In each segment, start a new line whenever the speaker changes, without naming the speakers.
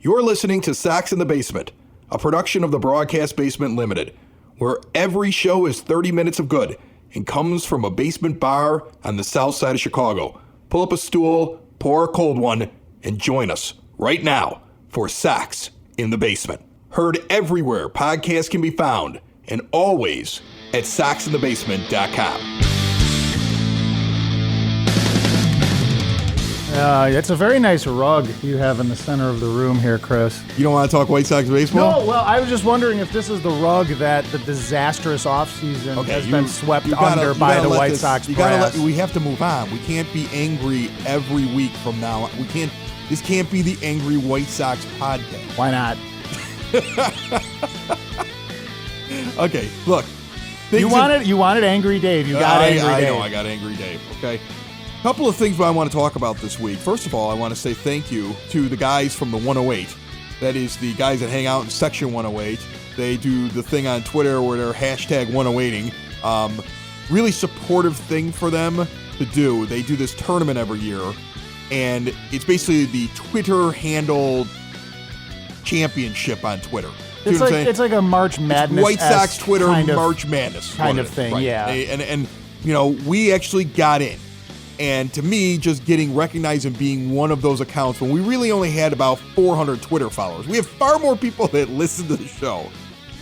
You're listening to Sox in the Basement, a production of the Broadcast Basement Limited, where every show is 30 minutes of good and comes from a basement bar on the south side of Chicago. Pull up a stool, pour a cold one, and join us right now for Sox in the Basement. Heard everywhere podcasts can be found, and always at soxinthebasement.com.
It's a very nice rug you have in the center of the room here, Chris.
You don't want to talk White Sox baseball?
No, well, I was just wondering if this is the rug that the disastrous offseason has been swept under by the White Sox brass.
We have to move on. We can't be angry every week from now on. This can't be the Angry White Sox podcast.
Why not?
Okay, look.
You wanted Angry Dave. You got Angry Dave.
I know, I got Angry Dave, okay? Couple of things I want to talk about this week. First of all, I want to say thank you to the guys from the 108. That is the guys that hang out in Section 108. They do the thing on Twitter where they're hashtag 108ing. Really supportive thing for them to do. They do this tournament every year, and it's basically the Twitter handle championship on Twitter.
It's like a March Madness.
White Sox Twitter March Madness
kind of thing, right. Yeah.
And you know, we actually got in. And to me, just getting recognized and being one of those accounts when we really only had about 400 Twitter followers. We have far more people that listen to the show.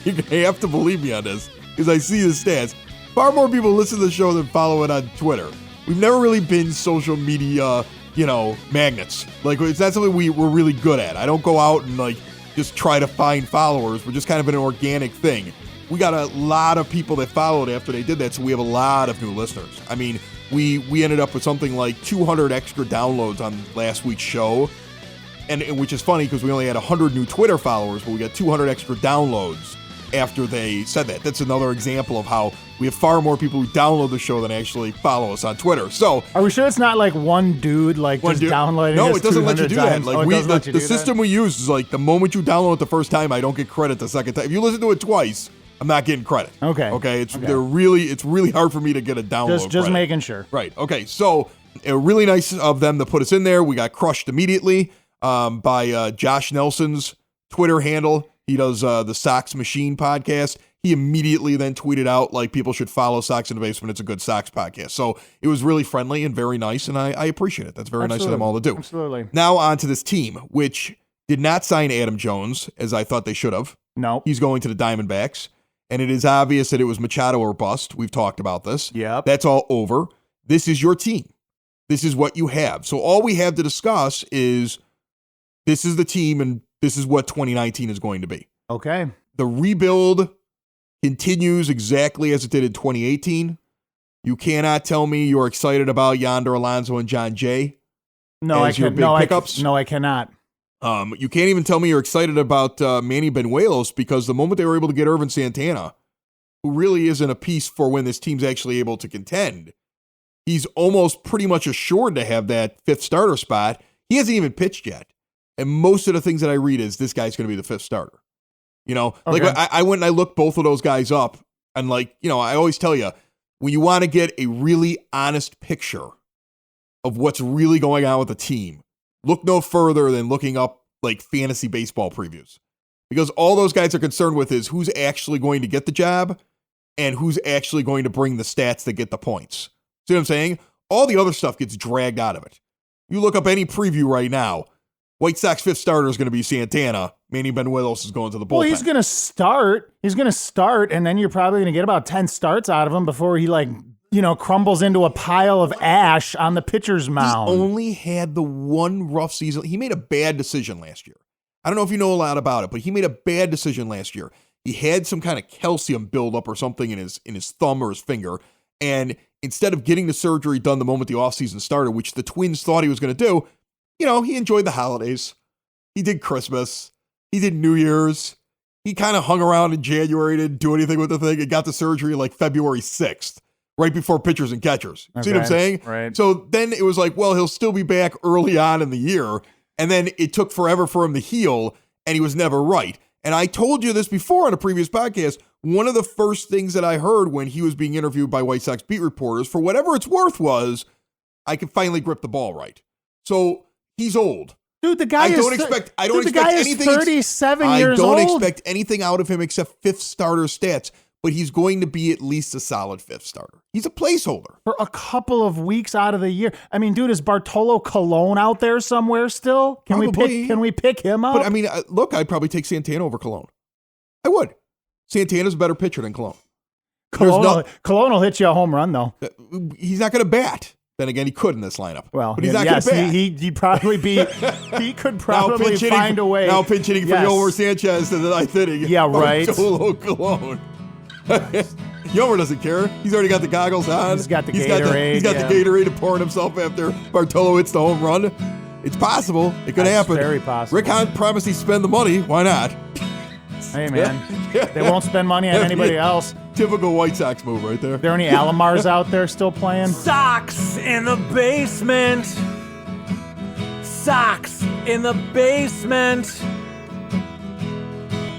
You're going to have to believe me on this because I see the stats. Far more people listen to the show than follow it on Twitter. We've never really been social media, magnets. Like, it's not something we're really good at. I don't go out and, just try to find followers. We're just kind of an organic thing. We got a lot of people that followed after they did that, so we have a lot of new listeners. I mean, we ended up with something like 200 extra downloads on last week's show, and which is funny because we only had 100 new Twitter followers, but we got 200 extra downloads after they said that. That's another example of how we have far more people who download the show than actually follow us on Twitter. So,
are we sure it's not like one dude downloading?
No, it doesn't let you do that.
The
system we use is like the moment you download it the first time, I don't get credit the second time. If you listen to it twice, I'm not getting credit.
Okay.
It's really hard for me to get a download.
Just making sure.
Right. Okay. So really nice of them to put us in there. We got crushed immediately by Josh Nelson's Twitter handle. He does the Sox Machine podcast. He immediately then tweeted out people should follow Sox in the Basement. It's a good Sox podcast. So it was really friendly and very nice, and I appreciate it. That's very nice of them all to do.
Absolutely.
Now on to this team, which did not sign Adam Jones as I thought they should have.
No.
He's going to the Diamondbacks. And it is obvious that it was Machado or bust. We've talked about this.
Yep.
That's all over. This is your team. This is what you have. So all we have to discuss is this is the team and this is what 2019 is going to be.
Okay.
The rebuild continues exactly as it did in 2018. You cannot tell me you're excited about Yonder Alonso and John Jay.
No, I can't. No, I cannot.
You can't even tell me you're excited about Manny Benuelos because the moment they were able to get Irvin Santana, who really isn't a piece for when this team's actually able to contend, he's almost pretty much assured to have that fifth starter spot. He hasn't even pitched yet. And most of the things that I read is this guy's going to be the fifth starter.
Okay.
I went and I looked both of those guys up. And I always tell you, when you want to get a really honest picture of what's really going on with the team, look no further than looking up fantasy baseball previews, because all those guys are concerned with is who's actually going to get the job and who's actually going to bring the stats that get the points. See what I'm saying? All the other stuff gets dragged out of it. You look up any preview right now, White Sox fifth starter is going to be Santana. Manny Benuelos is going to the bullpen.
Well, he's going to start, and then you're probably going to get about 10 starts out of him before he crumbles into a pile of ash on the pitcher's mound.
He only had the one rough season. He made a bad decision last year. I don't know if you know a lot about it, but he made a bad decision last year. He had some kind of calcium buildup or something in his thumb or his finger, and instead of getting the surgery done the moment the offseason started, which the Twins thought he was going to do, he enjoyed the holidays. He did Christmas. He did New Year's. He kind of hung around in January, didn't do anything with the thing, and got the surgery February 6th. Right before pitchers and catchers. Okay. See what I'm saying?
Right.
So then it was he'll still be back early on in the year. And then it took forever for him to heal, and he was never right. And I told you this before on a previous podcast. One of the first things that I heard when he was being interviewed by White Sox beat reporters, for whatever it's worth, was I can finally grip the ball right. So he's old.
Dude, the guy
I don't expect anything.
37 years
old. I don't
old.
expect anything out of him except fifth starter stats, but he's going to be at least a solid fifth starter. He's a placeholder.
For a couple of weeks out of the year. I mean, dude, is Bartolo Colon out there somewhere still? Can we pick him up?
But I mean, look, I'd probably take Santana over Colon. I would. Santana's a better pitcher than Colon.
Colon will hit you a home run, though.
He's not going to bat. Then again, he could in this lineup.
Well,
but he's not going to bat.
He'd probably be. He could probably find a way.
Now pinch hitting for Yomer Sanchez in the ninth inning.
Yeah, right.
Bartolo Colon. Yomer doesn't care. He's already got the goggles on.
He's got the Gatorade.
He's got the Gatorade to pouring himself after Bartolo hits the home run. It's possible. It could happen.
Very possible.
Rick Hahn promised he'd spend the money. Why not?
Hey, man. They won't spend money on anybody else.
Typical White Sox move right there.
There any Alomars out there still playing?
Socks in the basement. Socks in the basement.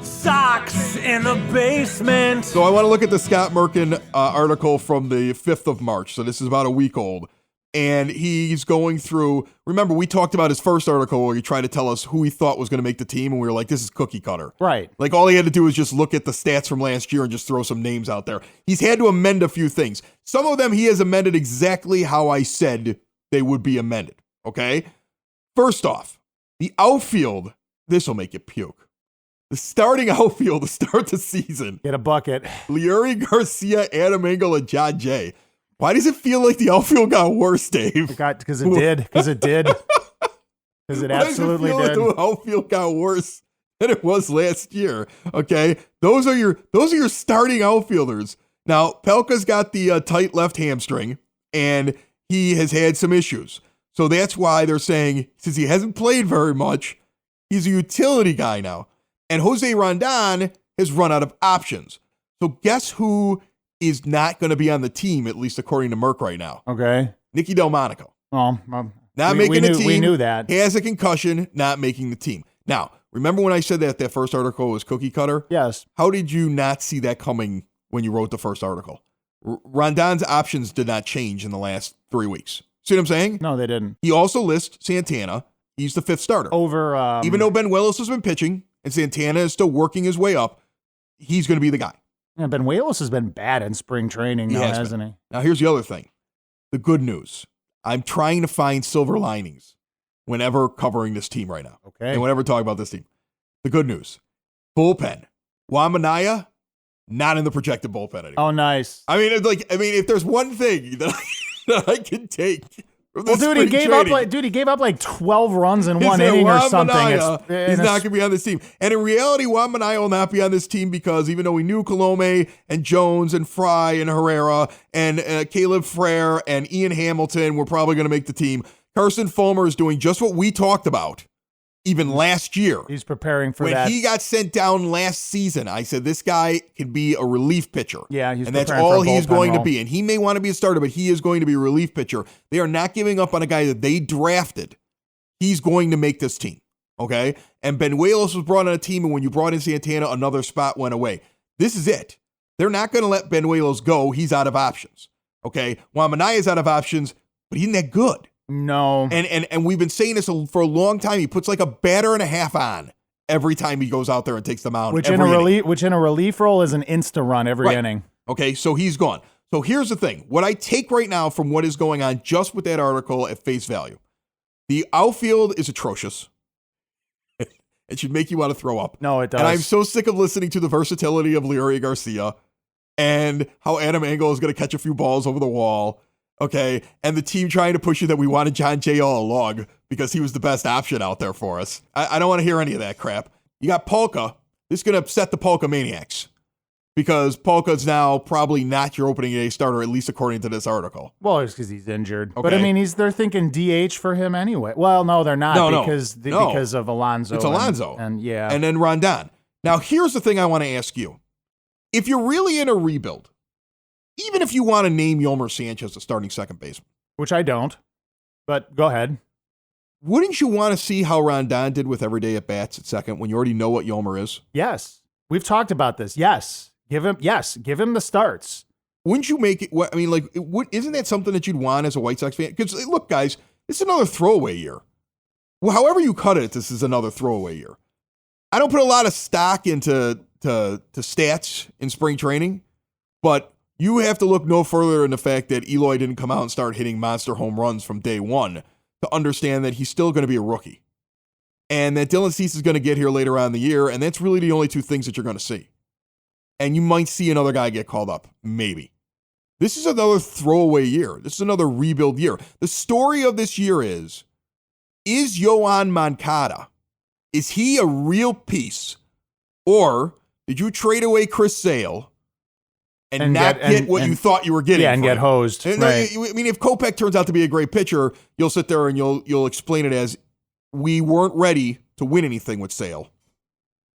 Socks in the basement.
So I want to look at the Scott Merkin article from the 5th of March. So this is about a week old. And he's going through, remember, we talked about his first article where he tried to tell us who he thought was going to make the team. And we were like, this is cookie cutter.
Right.
Like all he had to do was just look at the stats from last year and just throw some names out there. He's had to amend a few things. Some of them he has amended exactly how I said they would be amended. Okay. First off, the outfield, this will make you puke. The starting outfield to start the season.
Get a bucket.
Leury Garcia, Adam Engel, and John Jay. Why does it feel like the outfield got worse, Dave?
Because it did. Because it did. Because it absolutely did.
Like the outfield got worse than it was last year. Okay, those are your starting outfielders. Now Pelka's got the tight left hamstring, and he has had some issues. So that's why they're saying since he hasn't played very much, he's a utility guy now. And Jose Rondon has run out of options. So guess who is not going to be on the team, at least according to Merck right now?
Okay.
Nicky Delmonico.
Well,
not making the team.
We knew that.
He has a concussion, not making the team. Now, remember when I said that first article was cookie cutter?
Yes.
How did you not see that coming when you wrote the first article? Rondon's options did not change in the last 3 weeks. See what I'm saying?
No, they didn't.
He also lists Santana. He's the fifth starter.
Over.
Even though Ben Willis has been pitching and Santana is still working his way up, he's going to be the guy.
Yeah, Ben Willis has been bad in spring training, though, hasn't he?
Now, here's the other thing. The good news. I'm trying to find silver linings whenever covering this team right now.
Okay.
And whenever talking about this team. The good news. Bullpen. Wambanaya, not in the projected bullpen anymore.
Oh, nice.
I mean, if there's one thing that I can take from this
he gave up like 12 runs in one inning or something.
He's not going to be on this team. And in reality, Wambanaya will not be on this team because even though we knew Colome and Jones and Fry and Herrera and Caleb Frere and Ian Hamilton were probably going to make the team, Carson Fulmer is doing just what we talked about even last year.
He's preparing for
when
that.
When he got sent down last season, I said, this guy can be a relief pitcher.
Yeah,
and that's all he's going to be. And he may want to be a starter, but he is going to be a relief pitcher. They are not giving up on a guy that they drafted. He's going to make this team, okay? And Benuelos was brought on a team, and when you brought in Santana, another spot went away. This is it. They're not going to let Benuelos go. He's out of options, okay? Wambanaya is out of options, but he's not that good.
No.
And we've been saying this for a long time. He puts like a batter and a half on every time he goes out there and takes the mound.
Which in a relief role is an insta run every inning.
Okay, so he's gone. So here's the thing. What I take right now from what is going on just with that article at face value. The outfield is atrocious. It should make you want to throw up.
No, it does.
And I'm so sick of listening to the versatility of Leury Garcia and how Adam Engel is going to catch a few balls over the wall. Okay, and the team trying to push you that we wanted John Jay all along because he was the best option out there for us. I don't want to hear any of that crap. You got Polka. This is going to upset the Polka maniacs because Polka's now probably not your opening day starter, at least according to this article.
Well, it's because he's injured.
Okay.
But, I mean, they're thinking DH for him anyway. Well, no, they're not because of Alonso.
It's Alonso.
And yeah.
And then Rondon. Now, here's the thing I want to ask you. If you're really in a rebuild, even if you want to name Yomer Sanchez a starting second baseman.
Which I don't, but go ahead.
Wouldn't you want to see how Rondon did with everyday at-bats at second when you already know what Yomer is?
Yes. We've talked about this. Yes. Give him the starts.
Wouldn't you make it, isn't that something that you'd want as a White Sox fan? Because, look, guys, it's another throwaway year. well, however you cut it, this is another throwaway year. I don't put a lot of stock into stats in spring training, but you have to look no further in the fact that Eloy didn't come out and start hitting monster home runs from day one to understand that he's still going to be a rookie. And that Dylan Cease is going to get here later on in the year, and that's really the only two things that you're going to see. And you might see another guy get called up, maybe. This is another throwaway year. This is another rebuild year. The story of this year is Yoan Moncada, is he a real piece? Or did you trade away Chris Sale and not get what you thought you were getting?
Yeah, and get hosed.
Right. I mean, if Kopech turns out to be a great pitcher, you'll sit there and you'll explain it as, we weren't ready to win anything with Sale.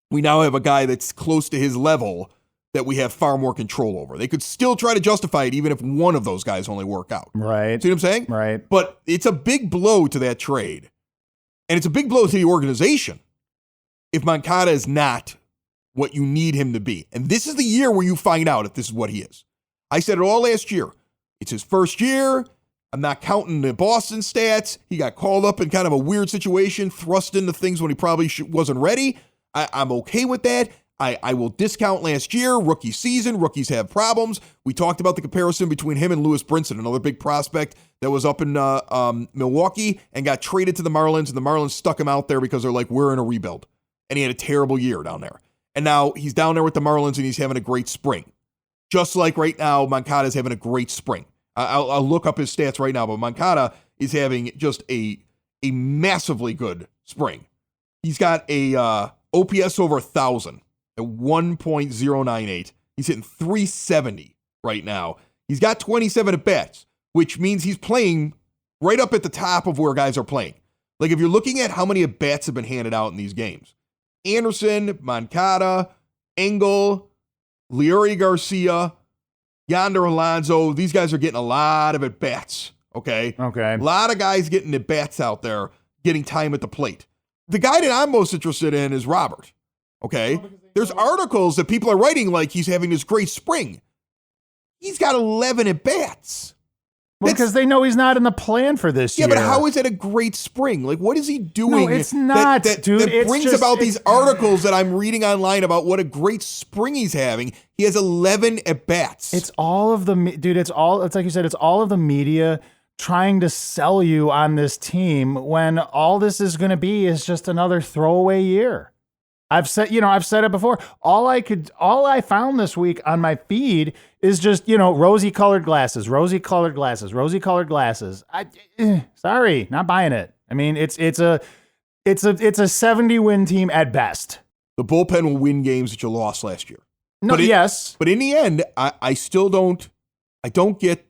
We now have a guy that's close to his level that we have far more control over. They could still try to justify it even if one of those guys only work out.
Right.
See what I'm saying?
Right.
But it's a big blow to that trade. And it's a big blow to the organization if Moncada is not what you need him to be. And this is the year where you find out if this is what he is. I said it all last year. It's his first year. I'm not counting the Boston stats. He got called up in kind of a weird situation, thrust into things when he probably wasn't ready. I'm okay with that. I will discount last year, rookie season. Rookies have problems. We talked about the comparison between him and Lewis Brinson, another big prospect that was up in Milwaukee and got traded to the Marlins, and the Marlins stuck him out there because they're like, we're in a rebuild. And he had a terrible year down there. And now he's down there with the Marlins, and he's having a great spring. Just like right now, Moncada's having a great spring. I'll look up his stats right now, but Moncada is having just a massively good spring. He's got a OPS over 1,000 at 1.098. He's hitting 370 right now. He's got 27 at-bats, which means he's playing right up at the top of where guys are playing. Like if you're looking at how many at-bats have been handed out in these games, Anderson, Moncada, Engel, Leury Garcia, Yonder Alonso, these guys are getting a lot of at-bats, okay?
Okay.
A lot of guys getting at-bats out there, getting time at the plate. The guy that I'm most interested in is Robert, okay? There's articles that people are writing like he's having this great spring. He's got 11 at-bats.
Well, because they know he's not in the plan for this year.
Yeah, but how is it a great spring? Like, what is he doing?
No, it's not, dude.
That brings about these articles that I'm reading online about what a great spring he's having. He has 11 at-bats.
It's all of the, dude, it's like you said, it's all of the media trying to sell you on this team when all this is going to be is just another throwaway year. I've said it before. All I found this week on my feed is just, rosy colored glasses. Sorry, not buying it. I mean, it's a 70 win team at best.
The bullpen will win games that you lost last year.
No, yes.
But in the end, I still don't get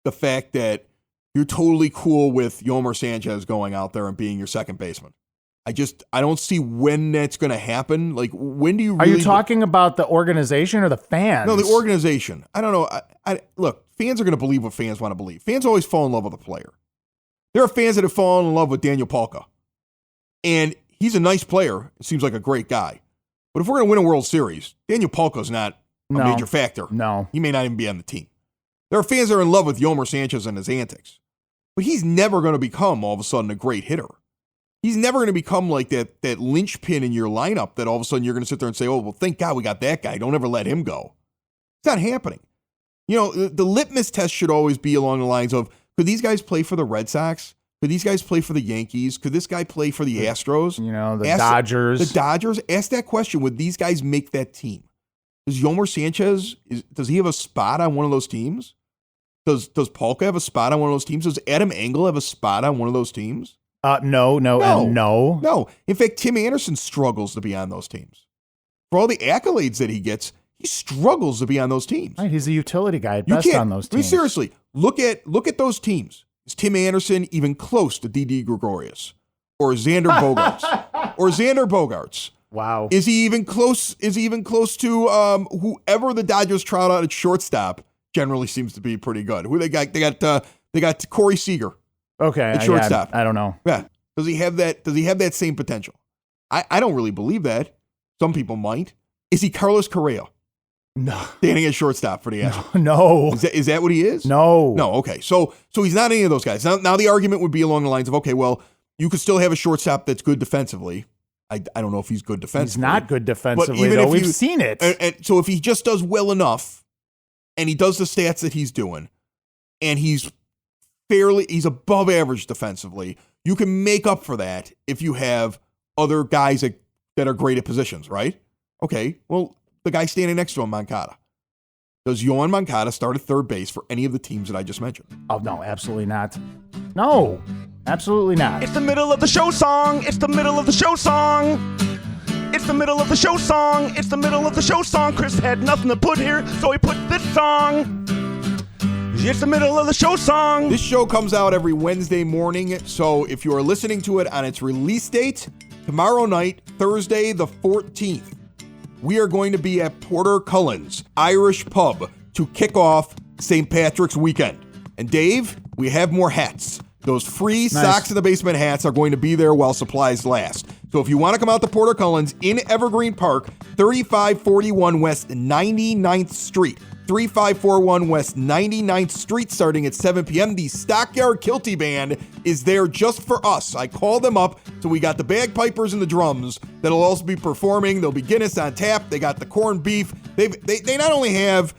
the fact that you're totally cool with Yomer Sanchez going out there and being your second baseman. I don't see when that's going to happen. Like, when do you really...
Are you talking about the organization or the fans?
No, the organization. I don't know. Look, fans are going to believe what fans want to believe. Fans always fall in love with a player. There are fans that have fallen in love with Daniel Palka. And he's a nice player. It seems like a great guy. But if we're going to win a World Series, Daniel Palka's not a major factor.
No.
He may not even be on the team. There are fans that are in love with Yomer Sanchez and his antics. But he's never going to become, all of a sudden, a great hitter. He's never going to become like that linchpin in your lineup that all of a sudden you're going to sit there and say, oh, well, thank God we got that guy. Don't ever let him go. It's not happening. The litmus test should always be along the lines of, could these guys play for the Red Sox? Could these guys play for the Yankees? Could this guy play for the Astros?
Dodgers.
The Dodgers. Ask that question. Would these guys make that team? Does Yomer Sanchez, does he have a spot on one of those teams? Does Palka have a spot on one of those teams? Does Adam Engel have a spot on one of those teams?
No.
No. In fact, Tim Anderson struggles to be on those teams. For all the accolades that he gets, he struggles to be on those teams.
Right, he's a utility guy at best on those teams.
I mean, seriously, look at those teams. Is Tim Anderson even close to Didi Gregorius or Xander Bogaerts?
Wow.
Is he even close? Is he even close to whoever the Dodgers trot out at shortstop? Generally seems to be pretty good. Who they got? They got Corey Seager.
Okay,
at shortstop.
I don't know.
Yeah. Does he have that same potential? I don't really believe that. Some people might. Is he Carlos Correa?
No.
Standing at shortstop for the Astros?
No.
Is that what he is?
No.
No, okay. So he's not any of those guys. Now the argument would be along the lines of, okay, well, You could still have a shortstop that's good defensively. I don't know if he's good defensively.
He's not good defensively,
even
though.
if
We've seen it.
And so if he just does well enough, and he does the stats that he's doing, and he's above average defensively, you can make up for that if you have other guys that are great at positions, right? Okay, well, the guy standing next to him, Moncada. Does Yoan Moncada start at third base for any of the teams that I just mentioned?
Oh, no, absolutely not. No, absolutely not.
It's the middle of the show song. It's the middle of the show song. It's the middle of the show song. It's the middle of the show song. Chris had nothing to put here, so he put this song. It's the middle of the show song.
This show comes out every Wednesday morning, so if you are listening to it on its release date, tomorrow night, Thursday the 14th, we are going to be at Porter Cullen's Irish Pub to kick off St. Patrick's weekend. And Dave, we have more hats. Those free Socks in the Basement hats are going to be there while supplies last. So if you want to come out to Porter Cullen's in Evergreen Park, 3541 West 99th Street. 3541 West 99th Street, starting at 7 p.m. The Stockyard Kilty Band is there just for us. I called them up, so we got the bagpipers and the drums that'll also be performing. There'll be Guinness on tap. They got the corned beef. They not only have,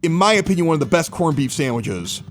in my opinion, one of the best corned beef sandwiches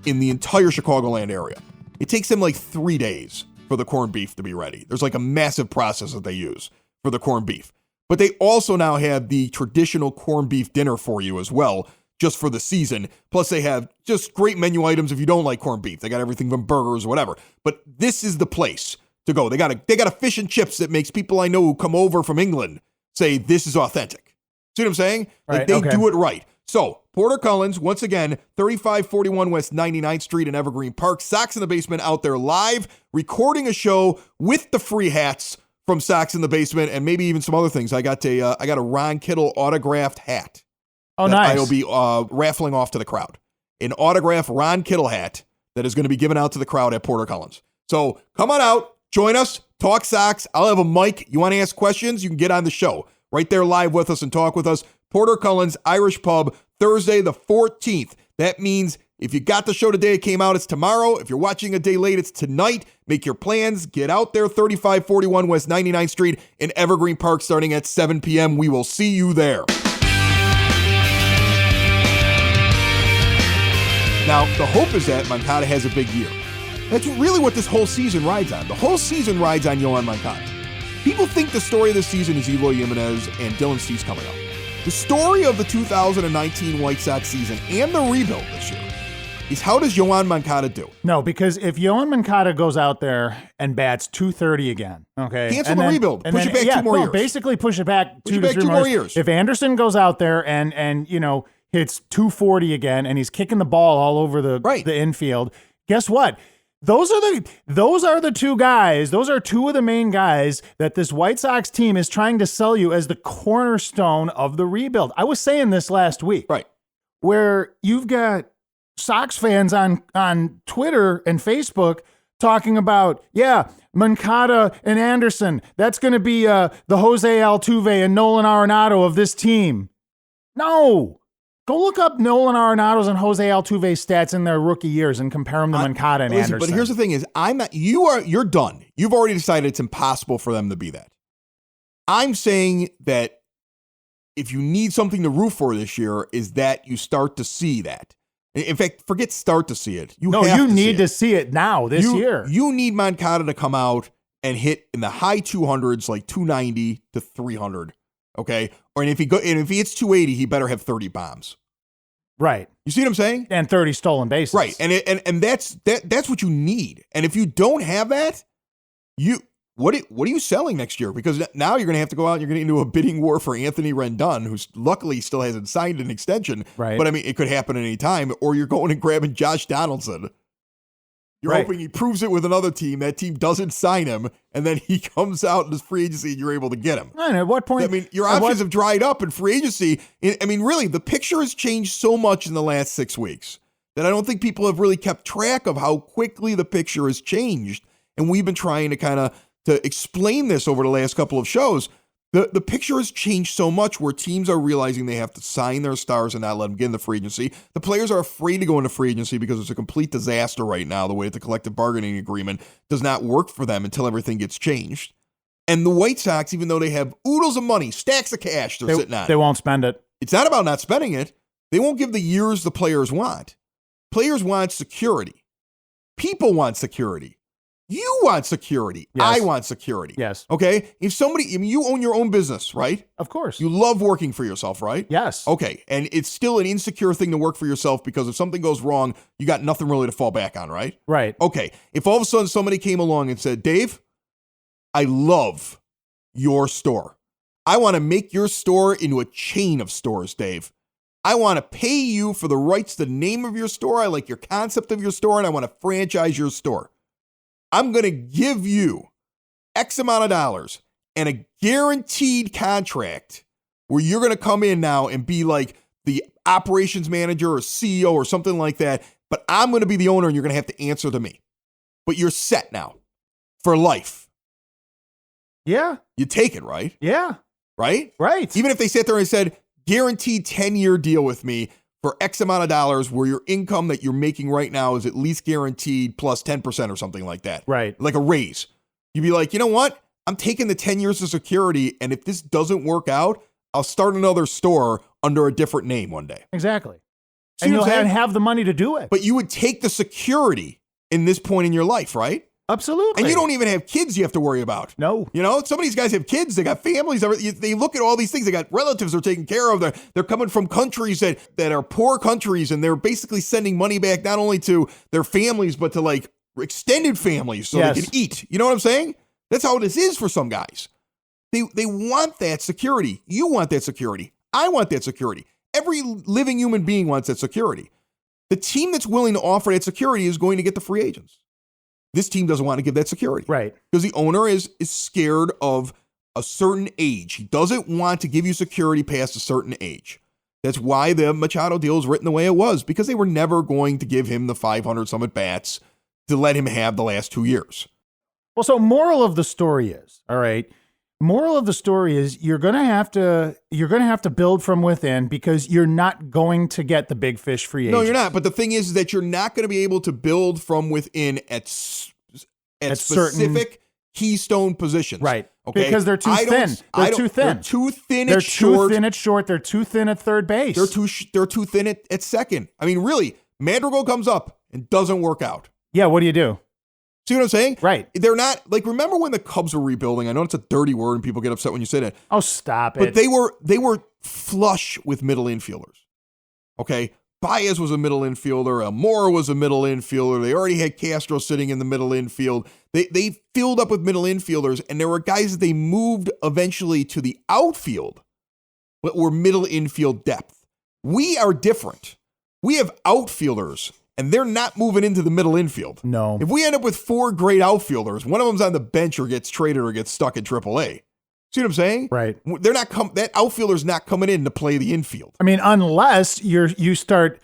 in the entire Chicagoland area. It takes them like 3 days for the corned beef to be ready. There's like a massive process that they use for the corned beef. But they also now have the traditional corned beef dinner for you as well, just for the season. Plus, they have just great menu items if you don't like corned beef. They got everything from burgers or whatever. But this is the place to go. They got a fish and chips that makes people I know who come over from England say this is authentic. See what I'm saying? Like they do it right. So, Porter Cullen's, once again, 3541 West 99th Street in Evergreen Park. Socks in the Basement out there live, recording a show with the free hats from Socks in the Basement, and maybe even some other things. I got a Ron Kittle autographed hat.
Oh, nice.
I'll be raffling off to the crowd. An autographed Ron Kittle hat that is going to be given out to the crowd at Porter Cullen's. So come on out, join us, talk Sox. I'll have a mic. You want to ask questions? You can get on the show right there live with us and talk with us. Porter Cullen's Irish Pub, Thursday the 14th. That means if you got the show today, it came out, it's tomorrow. If you're watching a day late, it's tonight. Make your plans. Get out there, 3541 West 99th Street in Evergreen Park, starting at 7 p.m. We will see you there. Now, the hope is that Moncada has a big year. That's really what this whole season rides on. The whole season rides on Yoan Moncada. People think the story of the season is Eloy Jimenez and Dylan Cease coming up. The story of the 2019 White Sox season and the rebuild this year is how does Yoan Moncada do?
No, because if Yoan Moncada goes out there and bats 230 again, okay,
cancel the rebuild, push it back 2 more years.
Basically push it back 2 to 3 more years. If Anderson goes out there and hits 240 again and he's kicking the ball all over the infield, guess what? Those are the two guys. Those are two of the main guys that this White Sox team is trying to sell you as the cornerstone of the rebuild. I was saying this last week,
right?
Where you've got Sox fans on Twitter and Facebook talking about, Moncada and Anderson. That's going to be the Jose Altuve and Nolan Arenado of this team. No. Go look up Nolan Arenado's and Jose Altuve's stats in their rookie years and compare them to Moncada and Anderson.
But here's the thing is, you're done. You've already decided it's impossible for them to be that. I'm saying that if you need something to root for this year, is that you start to see that. In fact, forget start to see it. You
need to see it now this year.
You need Moncada to come out and hit in the high 200s, like 290 to 300. Okay, or if he hits 280, he better have 30 bombs.
Right.
You see what I'm saying?
And 30 stolen bases.
Right. And that's what you need. And if you don't have that, what are you selling next year? Because now you're going to have to go out and you're going to get into a bidding war for Anthony Rendon, who's luckily still hasn't signed an extension.
Right.
But I mean, it could happen at any time. Or you're going and grabbing Josh Donaldson. You're hoping he proves it with another team. That team doesn't sign him, and then he comes out in his free agency, and you're able to get him.
And at what point?
I mean, your options have dried up in free agency. I mean, really, the picture has changed so much in the last 6 weeks that I don't think people have really kept track of how quickly the picture has changed. And we've been trying to to explain this over the last couple of shows. The picture has changed so much where teams are realizing they have to sign their stars and not let them get in the free agency. The players are afraid to go into free agency because it's a complete disaster right now, the way that the collective bargaining agreement does not work for them until everything gets changed. And the White Sox, even though they have oodles of money, stacks of cash they're sitting on.
They won't spend it.
It's not about not spending it. They won't give the years the players want. Players want security. People want security. You want security.
Yes.
I want security.
Yes.
Okay? You own your own business, right?
Of course.
You love working for yourself, right?
Yes.
Okay. And it's still an insecure thing to work for yourself because if something goes wrong, you got nothing really to fall back on, right?
Right.
Okay. If all of a sudden somebody came along and said, Dave, I love your store. I want to make your store into a chain of stores, Dave. I want to pay you for the rights to the name of your store. I like your concept of your store, and I want to franchise your store. I'm going to give you X amount of dollars and a guaranteed contract where you're going to come in now and be like the operations manager or CEO or something like that, but I'm going to be the owner and you're going to have to answer to me. But you're set now for life.
Yeah.
You take it, right?
Yeah.
Right?
Right.
Even if they sat there and said, guaranteed 10-year deal with me for X amount of dollars where your income that you're making right now is at least guaranteed plus 10% or something like that.
Right.
Like a raise. You'd be like, you know what? I'm taking the 10 years of security, and if this doesn't work out, I'll start another store under a different name one day.
Exactly.
See
And
what
you'll
I'm saying?
have the money to do it.
But you would take the security in this point in your life, right?
Absolutely.
And you don't even have kids you have to worry about.
No.
You know, some of these guys have kids. They got families. They look at all these things. They got relatives they're taking care of. They're coming from countries that are poor countries, and they're basically sending money back not only to their families, but to like extended families so
Yes.
they can eat. You know what I'm saying? That's how this is for some guys. They want that security. You want that security. I want that security. Every living human being wants that security. The team that's willing to offer that security is going to get the free agents. This team doesn't want to give that security.
Right.
Because the owner is scared of a certain age. He doesn't want to give you security past a certain age. That's why the Machado deal is written the way it was, because they were never going to give him the 500 some at bats to let him have the last 2 years.
Well, so moral of the story is, all right, moral of the story is you're going to have to build from within because you're not going to get the big fish free agent.
No, you're not. But the thing is that you're not going to be able to build from within at specific keystone positions.
Right.
Okay.
Because they're too thin. They're too thin.
They're too thin
They're
at short.
too thin at short. They're too thin at third base.
They're too thin at second. I mean, really, Madrigal comes up and doesn't work out.
Yeah, what do you do?
See what I'm saying?
Right.
They're not, like, remember when the Cubs were rebuilding? I know it's a dirty word and people get upset when you say that.
Oh, stop
But
it.
they were flush with middle infielders. Okay? Baez was a middle infielder. Almora was a middle infielder. They already had Castro sitting in the middle infield. They filled up with middle infielders, and there were guys that they moved eventually to the outfield that were middle infield depth. We are different. We have outfielders, and they're not moving into the middle infield.
No.
If we end up with 4 great outfielders, one of them's on the bench or gets traded or gets stuck in AAA. See what I'm saying?
Right.
They're not that outfielder's not coming in to play the infield.
I mean, unless you start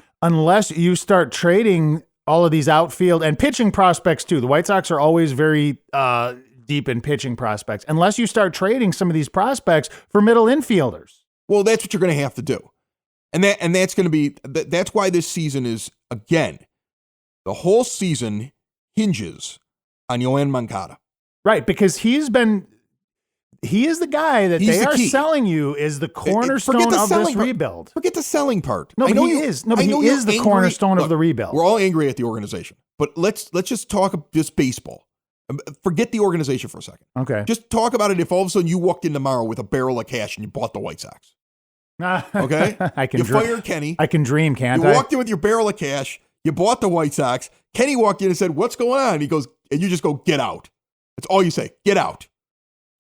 trading all of these outfield and pitching prospects too. The White Sox are always very deep in pitching prospects. Unless you start trading some of these prospects for middle infielders.
Well, that's what you're going to have to do. And that's going to be that's why this season is, again, the whole season hinges on Yoan Moncada.
Right, because he is the guy that
He's
they
the
are
key.
selling you is the cornerstone of this rebuild.
Forget the selling part.
No, but he is. No, but he is the cornerstone of the rebuild.
We're all angry at the organization. But let's just talk just baseball. Forget the organization for a second.
Okay.
Just talk about it if all of a sudden you walked in tomorrow with a barrel of cash and you bought the White Sox. Okay? You fired Kenny.
I can dream, can't
You
I?
walked in with your barrel of cash. You bought the White Sox. Kenny walked in and said, "What's going on?" He goes, and you just go, "Get out." That's all you say. Get out.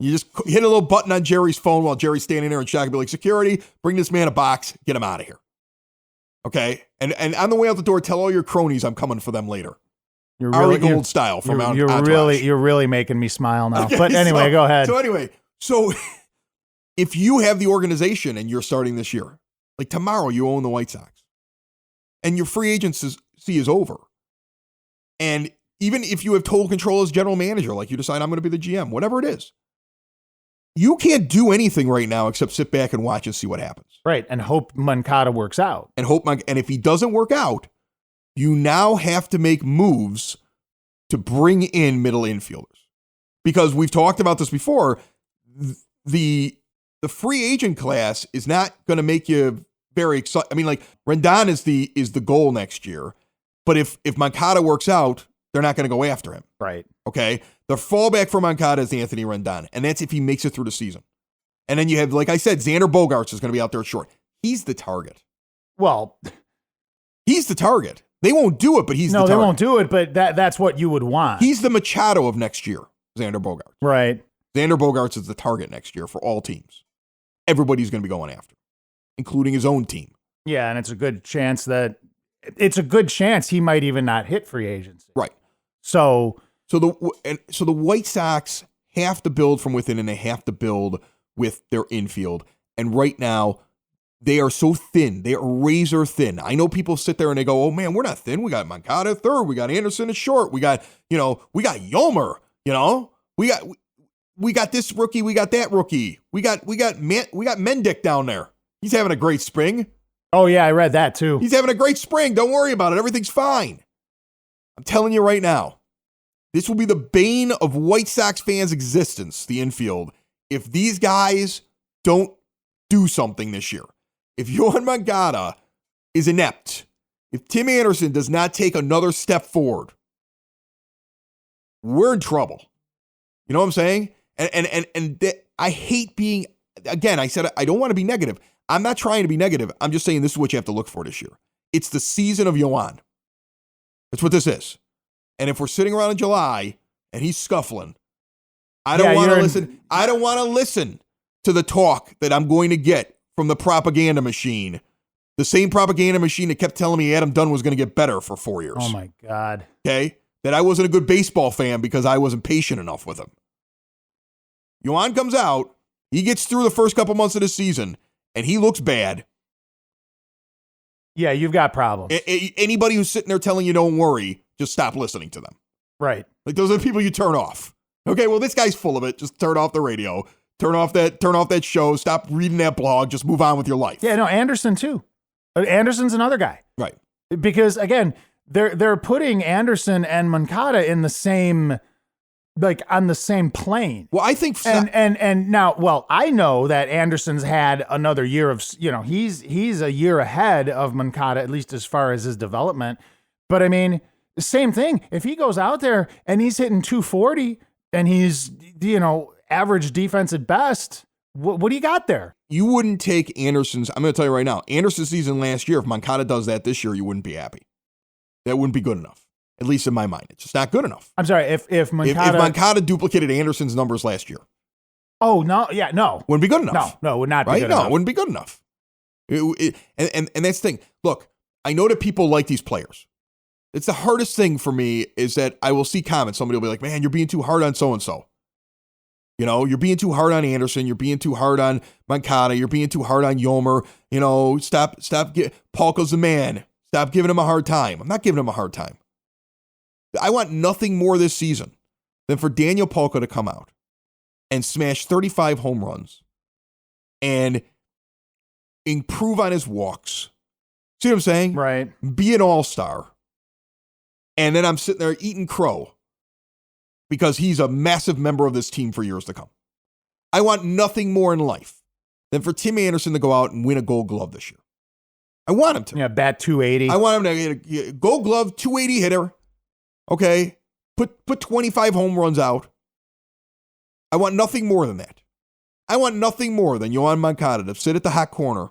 You just hit a little button on Jerry's phone while Jerry's standing there in shock and be like, "Security, bring this man a box. Get him out of here." Okay? And on the way out the door, tell all your cronies I'm coming for them later.
You're
Ari
really
Gold style from
you're really making me smile now.
Okay,
but anyway, go ahead.
So if you have the organization and you're starting this year, like tomorrow you own the White Sox, and your free agency is over, and even if you have total control as general manager, like you decide I'm going to be the GM, whatever it is, You can't do anything right now except sit back and watch and see what happens.
Right, and hope Moncada works out.
And if he doesn't work out, you now have to make moves to bring in middle infielders. Because we've talked about this before, the free agent class is not going to make you very excited. I mean, like, Rendon is the goal next year. But if Moncada works out, they're not going to go after him.
Right.
Okay? The fallback for Moncada is Anthony Rendon, and that's if he makes it through the season. And then you have, like I said, Xander Bogaerts is going to be out there short. He's the target.
Well,
he's the target. They won't do it, but he's the target.
No, they won't do it, but that's what you would want.
He's the Machado of next year, Xander Bogaerts.
Right.
Xander Bogaerts is the target next year for all teams. Everybody's going to be going after him, including his own team.
Yeah, and it's a good chance he might even not hit free agency.
Right.
So
the White Sox have to build from within, and they have to build with their infield. And right now, they are so thin. They are razor thin. I know people sit there and they go, "Oh man, we're not thin. We got Moncada at third. We got Anderson at short. We got Yomer. We got this rookie. We got that rookie. We got Mendick down there. He's having a great spring.
Oh yeah, I read that too.
He's having a great spring. Don't worry about it. Everything's fine. I'm telling you right now, this will be the bane of White Sox fans' existence, the infield, if these guys don't do something this year. If Yoan Moncada is inept, if Tim Anderson does not take another step forward, we're in trouble. You know what I'm saying? I hate being, again, I said I don't want to be negative. I'm not trying to be negative. I'm just saying this is what you have to look for this year. It's the season of Yoan. That's what this is. And if we're sitting around in July and he's scuffling, I don't want to listen. I don't want to listen to the talk that I'm going to get from the propaganda machine. The same propaganda machine that kept telling me Adam Dunn was going to get better for 4 years.
Oh my God.
Okay? That I wasn't a good baseball fan because I wasn't patient enough with him. Yoan comes out, he gets through the first couple months of the season, and he looks bad.
Yeah, you've got problems.
Anybody who's sitting there telling you don't worry, just stop listening to them.
Right.
Like, those are the people you turn off. Okay, well, this guy's full of it. Just turn off the radio. Turn off that show. Stop reading that blog. Just move on with your life.
Yeah, no, Anderson too. Anderson's another guy.
Right.
Because again, they're putting Anderson and Moncada in the same, like, on the same plane.
Well, I think
and now, well, I know that Anderson's had another year of, he's a year ahead of Moncada, at least as far as his development. But I mean, same thing. If he goes out there and he's hitting 240 and he's, average defense at best, what do you got there?
You wouldn't take Anderson's, I'm going to tell you right now, Anderson's season last year, if Moncada does that this year, you wouldn't be happy. That wouldn't be good enough. At least in my mind. It's just not good enough.
I'm sorry, if
Moncada duplicated Anderson's numbers last year.
Oh, no, yeah, no.
Wouldn't be good enough.
No, it would not be
right?
good enough.
No, it wouldn't be good enough. And that's the thing. Look, I know that people like these players. It's the hardest thing for me is that I will see comments. Somebody will be like, man, you're being too hard on so-and-so. You're being too hard on Anderson. You're being too hard on Moncada. You're being too hard on Yomer. Stop. Palko's the man. Stop giving him a hard time. I'm not giving him a hard time. I want nothing more this season than for Daniel Palko to come out and smash 35 home runs and improve on his walks. See what I'm saying?
Right.
Be an all-star. And then I'm sitting there eating crow because he's a massive member of this team for years to come. I want nothing more in life than for Tim Anderson to go out and win a Gold Glove this year. I want him to.
Yeah, bat 280.
I want him to get a Gold Glove, 280 hitter. Okay, put 25 home runs out. I want nothing more than that. I want nothing more than Yoan Moncada to sit at the hot corner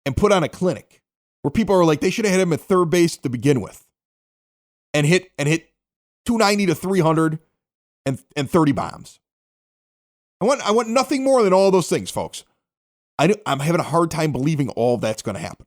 and put on a clinic where people are like, they should have hit him at third base to begin with, and hit 290 to 300 and 30 bombs. I want nothing more than all those things, folks. I'm having a hard time believing all that's going to happen.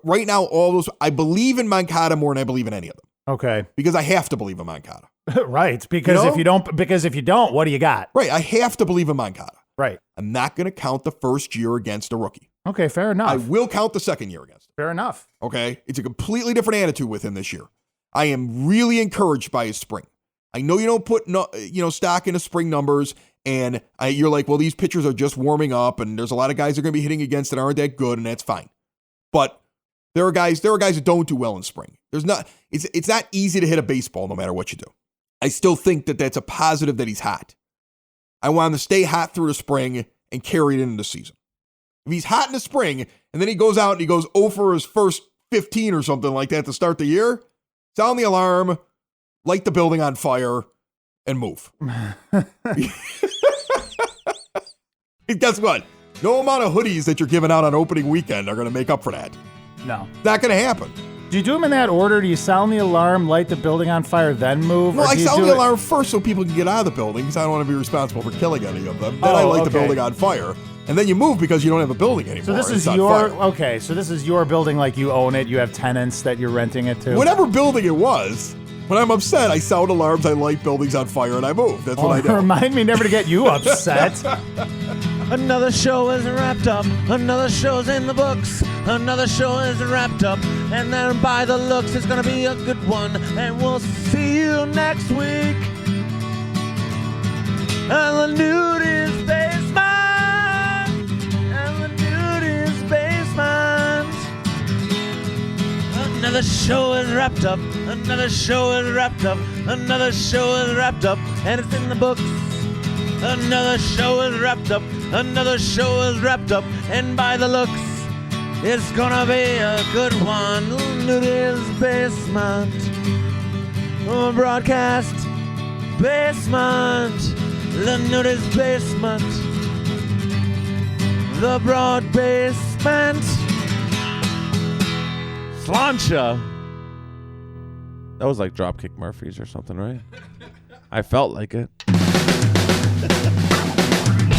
Right now, all those, I believe in Moncada more than I believe in any of them.
Okay.
Because I have to believe in Moncada.
Right. Because if you don't, what do you got?
Right. I have to believe in Moncada.
Right.
I'm not going to count the first year against a rookie.
Okay, fair enough.
I will count the second year against him.
Fair enough.
Okay. It's a completely different attitude with him this year. I am really encouraged by his spring. I know you don't put stock into spring numbers, And you're like, well, these pitchers are just warming up, and there's a lot of guys that are going to be hitting against that aren't that good, and that's fine. But there are guys that don't do well in spring. It's not easy to hit a baseball no matter what you do. I still think that that's a positive that he's hot. I want him to stay hot through the spring and carry it into the season. If he's hot in the spring and then he goes out and he goes 0 for his first 15 or something like that to start the year, sound the alarm, light the building on fire, and move. Guess what? No amount of hoodies that you're giving out on opening weekend are going to make up for that.
No.
Not going to happen.
Do you do them in that order? Do you sound the alarm, light the building on fire, then move?
Well, I sound the alarm first so people can get out of the building because I don't want to be responsible for killing any of them. Then I light the building on fire. And then you move because you don't have a building anymore.
So this is so this is your building, like you own it. You have tenants that you're renting it to.
Whatever building it was, when I'm upset, I sound alarms, I light buildings on fire, and I move. That's what I do.
Remind me never to get you upset.
Another show is wrapped up. Another show's in the books. Another show is wrapped up. And then by the looks, it's gonna be a good one. And we'll see you next week. And the nude is basement. And the nude is basement. Another show is wrapped up. Another show is wrapped up. Another show is wrapped up. And it's in the books. Another show is wrapped up. Another show is wrapped up. And by the looks, it's gonna be a good one. Nudie's Basement. Broadcast Basement. The Nudie's Basement. The Broad Basement. Slancha. That was like Dropkick Murphys or something, right? I felt like it.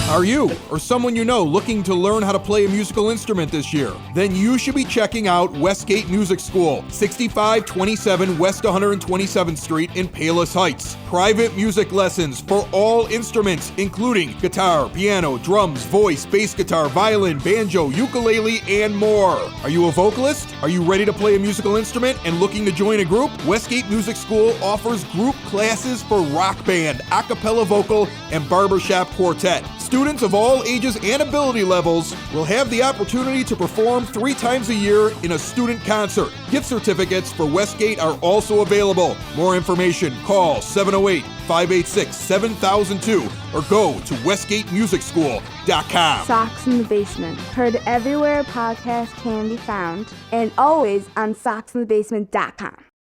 Are you or someone you know looking to learn how to play a musical instrument this year? Then you should be checking out Westgate Music School, 6527 West 127th Street in Palos Heights. Private music lessons for all instruments, including guitar, piano, drums, voice, bass guitar, violin, banjo, ukulele, and more. Are you a vocalist? Are you ready to play a musical instrument and looking to join a group? Westgate Music School offers group classes for rock band, a cappella vocal, and barbershop quartet. Students of all ages and ability levels will have the opportunity to perform 3 times a year in a student concert. Gift certificates for Westgate are also available. More information, call 708-586-7002 or go to westgatemusicschool.com.
Socks in the Basement. Heard everywhere a podcast can be found and always on socksinthebasement.com.